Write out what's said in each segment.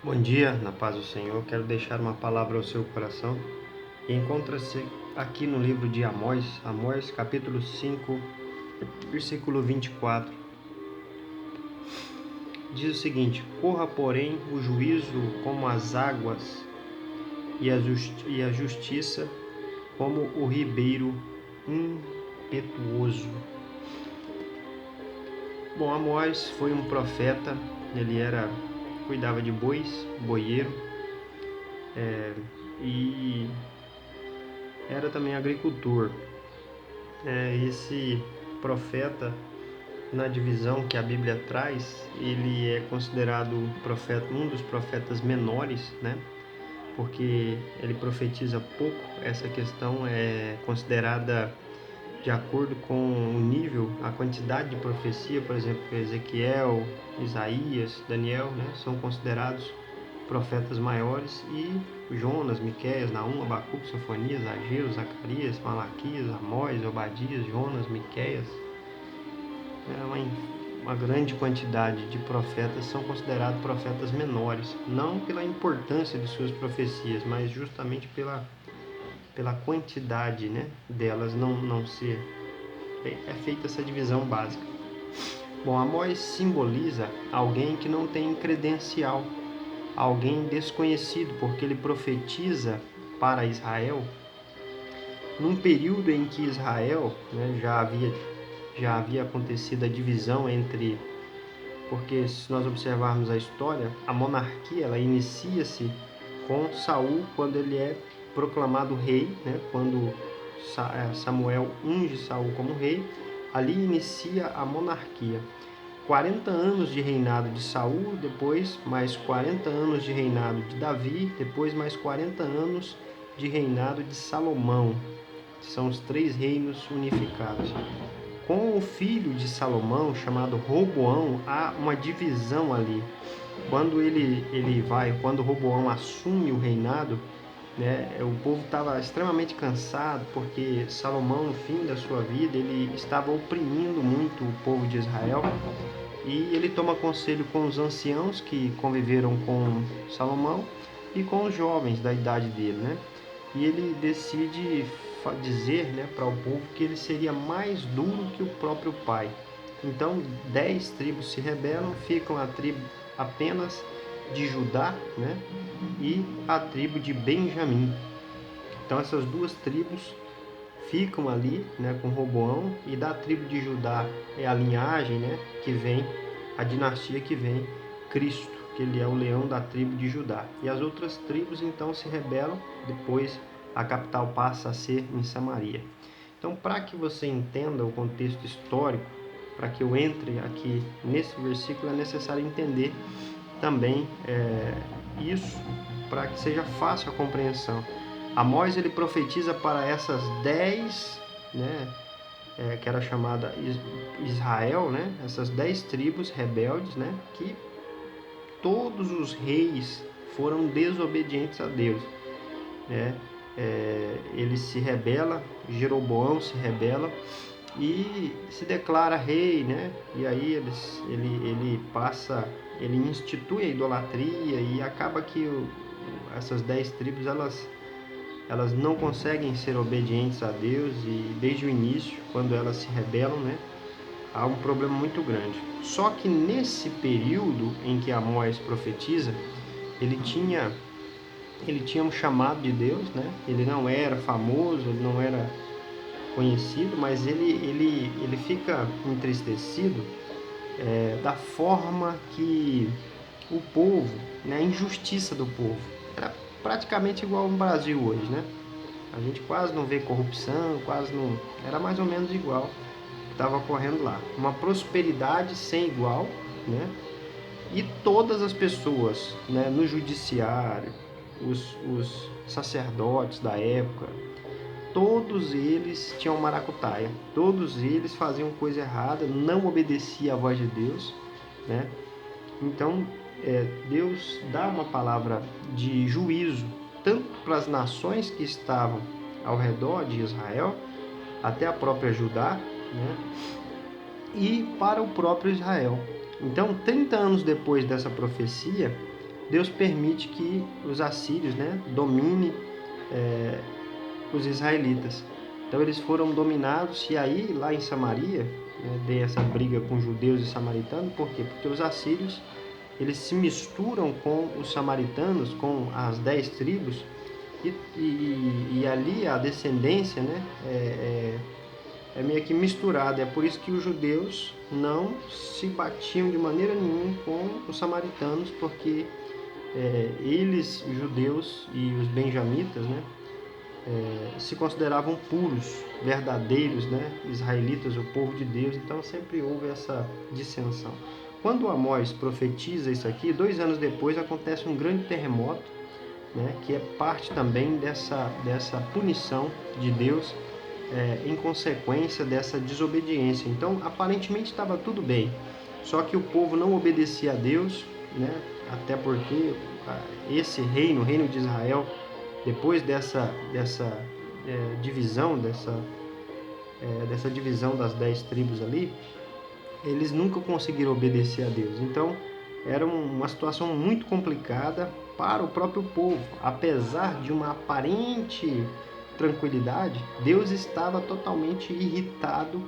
Bom dia, na paz do Senhor. Quero deixar uma palavra ao seu coração. E encontra-se aqui no livro de Amós, capítulo 5, versículo 24. Diz o seguinte: Corra, porém, o juízo como as águas e a justiça como o ribeiro impetuoso. Bom, Amós foi um profeta. Ele cuidava de bois, boieiro, e era também agricultor. Esse profeta, na divisão que a Bíblia traz, ele é considerado um dos profetas menores, né? Porque ele profetiza pouco. Essa questão é considerada de acordo com o nível, a quantidade de profecia. Por exemplo, Ezequiel, Isaías, Daniel, né? São considerados profetas maiores, e Jonas, Miqueias, Naum, Abacuque, Sofonias, Ageu, Zacarias, Malaquias, Amós, Obadias, Jonas, Miqueias. Uma grande quantidade de profetas são considerados profetas menores, não pela importância de suas profecias, mas justamente pela quantidade, né, delas não ser. É feita essa divisão básica. Bom, Amós simboliza alguém que não tem credencial, alguém desconhecido, porque ele profetiza para Israel num período em que Israel, né, já havia acontecido a divisão entre, porque se nós observarmos a história, a monarquia ela inicia-se com Saul, quando ele é proclamado rei, né, quando Samuel unge Saul como rei, ali inicia a monarquia. 40 anos de reinado de Saul, depois mais 40 anos de reinado de Davi, depois mais 40 anos de reinado de Salomão. São os 3 reinos unificados. Com o filho de Salomão, chamado Roboão, há uma divisão ali. Quando Roboão assume o reinado, né, o povo estava extremamente cansado, porque Salomão, no fim da sua vida, ele estava oprimindo muito o povo de Israel. E ele toma conselho com os anciãos que conviveram com Salomão e com os jovens da idade dele, né? E ele decide dizer, né, para o povo que ele seria mais duro que o próprio pai. Então 10 tribos se rebelam, ficam a tribo apenas de Judá, né, e a tribo de Benjamim. Então essas 2 tribos ficam ali, né, com Roboão, e da tribo de Judá é a linhagem, né, que vem, a dinastia que vem Cristo, que ele é o leão da tribo de Judá. E as outras tribos então se rebelam, depois a capital passa a ser em Samaria. Então, para que você entenda o contexto histórico, para que eu entre aqui nesse versículo, é necessário entender também isso, para que seja fácil a compreensão. Amós ele profetiza para essas 10, né, que era chamada Israel, né, essas 10 tribos rebeldes, né, que todos os reis foram desobedientes a Deus, né. Ele se rebela, Jeroboão se rebela e se declara rei, né, e aí ele institui a idolatria, e acaba que essas 10 tribos elas não conseguem ser obedientes a Deus, e desde o início, quando elas se rebelam, né, há um problema muito grande. Só que nesse período em que Amós profetiza, ele tinha um chamado de Deus, né? Ele não era famoso, ele não era conhecido, mas ele fica entristecido da forma que o povo, né, a injustiça do povo, era praticamente igual no Brasil hoje, né? A gente quase não vê corrupção, quase não. Era mais ou menos igual que estava ocorrendo lá. Uma prosperidade sem igual, né? E todas as pessoas, né, no judiciário, os sacerdotes da época, todos eles tinham maracutaia, todos eles faziam coisa errada, não obedeciam à voz de Deus, né? Então, Deus dá uma palavra de juízo, tanto para as nações que estavam ao redor de Israel, até a própria Judá, né? E para o próprio Israel. Então, 30 anos depois dessa profecia, Deus permite que os assírios, né, dominem os israelitas. Então eles foram dominados, e aí lá em Samaria, né, tem essa briga com judeus e samaritanos. Por quê? Porque os assírios, eles se misturam com os samaritanos, com as 10 tribos, e ali a descendência, né, é meio que misturada. É por isso que os judeus não se batiam de maneira nenhuma com os samaritanos, porque eles, judeus e os benjamitas, né, se consideravam puros, verdadeiros, né, israelitas, o povo de Deus. Então sempre houve essa dissensão. Quando Amós profetiza isso aqui, 2 anos depois acontece um grande terremoto, né, que é parte também dessa punição de Deus em consequência dessa desobediência. Então aparentemente estava tudo bem, só que o povo não obedecia a Deus, né, até porque esse reino, o reino de Israel, depois dessa divisão, dessa divisão das 10 tribos ali, eles nunca conseguiram obedecer a Deus. Então era uma situação muito complicada para o próprio povo. Apesar de uma aparente tranquilidade, Deus estava totalmente irritado,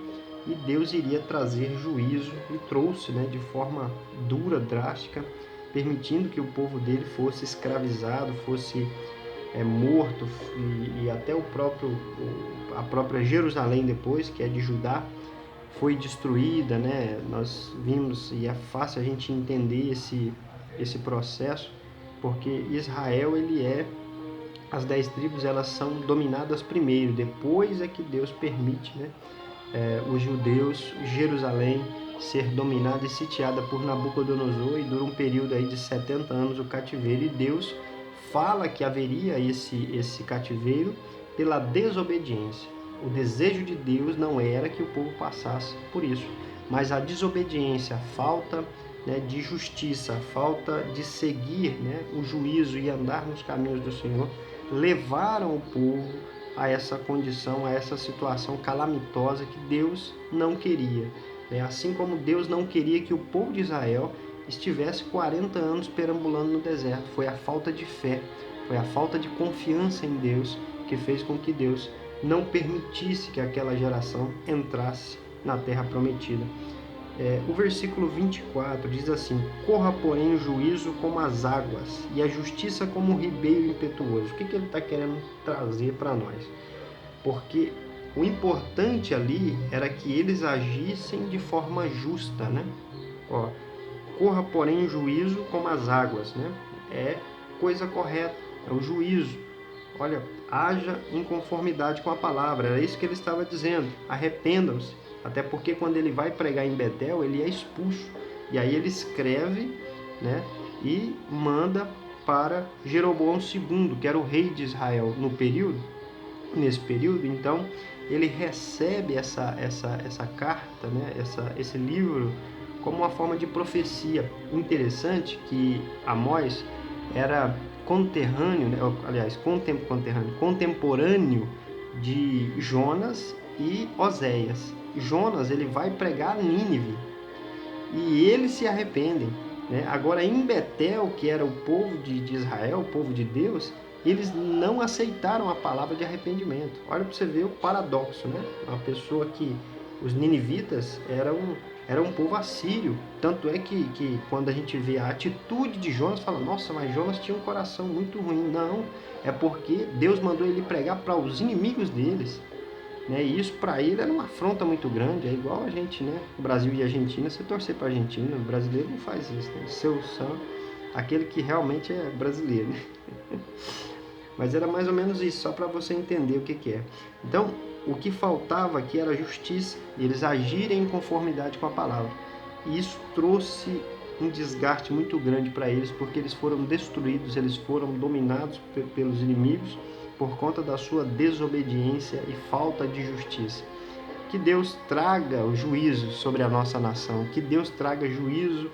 e Deus iria trazer juízo, e trouxe, né, de forma dura, drástica, permitindo que o povo dele fosse escravizado, fosse morto, e até a própria Jerusalém depois, que é de Judá, foi destruída, né? Nós vimos, e é fácil a gente entender esse processo, porque Israel, as 10 tribos, elas são dominadas primeiro, depois é que Deus permite, né, os judeus, Jerusalém, ser dominada e sitiada por Nabucodonosor, e dura um período aí de 70 anos o cativeiro, e Deus fala que haveria esse cativeiro pela desobediência. O desejo de Deus não era que o povo passasse por isso, mas a desobediência, a falta, né, de justiça, a falta de seguir, né, o juízo e andar nos caminhos do Senhor, levaram o povo a essa condição, a essa situação calamitosa que Deus não queria. Assim como Deus não queria que o povo de Israel estivesse 40 anos perambulando no deserto. Foi a falta de fé, foi a falta de confiança em Deus que fez com que Deus não permitisse que aquela geração entrasse na terra prometida. O versículo 24 diz assim: corra, porém, o juízo como as águas, e a justiça como um ribeiro impetuoso. O que ele está querendo trazer para nós? Porque o importante ali era que eles agissem de forma justa, né? Corra, porém, o juízo como as águas, né? É coisa correta, é o juízo. Olha, haja em conformidade com a palavra. Era isso que ele estava dizendo. Arrependam-se. Até porque quando ele vai pregar em Betel, ele é expulso. E aí ele escreve, né, e manda para Jeroboão II, que era o rei de Israel nesse período. Então ele recebe essa carta, né, esse livro, como uma forma de profecia. Interessante que Amós era contemporâneo de Jonas e Oséias. Jonas, ele vai pregar a Nínive, e eles se arrependem, né? Agora em Betel, que era o povo de Israel, o povo de Deus, eles não aceitaram a palavra de arrependimento. Olha para você ver o paradoxo, né? Uma pessoa que os ninivitas era um povo assírio. Tanto é que quando a gente vê a atitude de Jonas, fala: nossa, mas Jonas tinha um coração muito ruim. Não, é porque Deus mandou ele pregar para os inimigos deles, né? E isso para ele era uma afronta muito grande. É igual a gente, né? Brasil e Argentina, você torcer para a Argentina, o brasileiro não faz isso, né? Seu são aquele que realmente é brasileiro, né? Mas era mais ou menos isso, só para você entender o que é. Então, o que faltava aqui era justiça, e eles agirem em conformidade com a palavra. E isso trouxe um desgaste muito grande para eles, porque eles foram destruídos, eles foram dominados pelos inimigos por conta da sua desobediência e falta de justiça. Que Deus traga o juízo sobre a nossa nação, que Deus traga juízo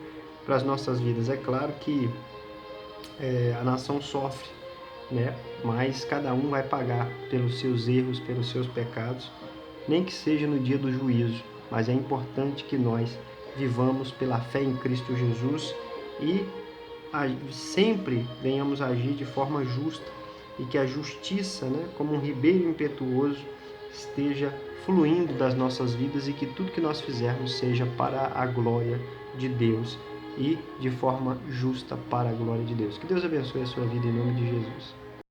para as nossas vidas. É claro que a nação sofre, né? Mas cada um vai pagar pelos seus erros, pelos seus pecados, nem que seja no dia do juízo. Mas é importante que nós vivamos pela fé em Cristo Jesus e sempre venhamos a agir de forma justa e que a justiça, né, como um ribeiro impetuoso, esteja fluindo das nossas vidas e que tudo que nós fizermos seja para a glória de Deus e de forma justa para a glória de Deus. Que Deus abençoe a sua vida em nome de Jesus.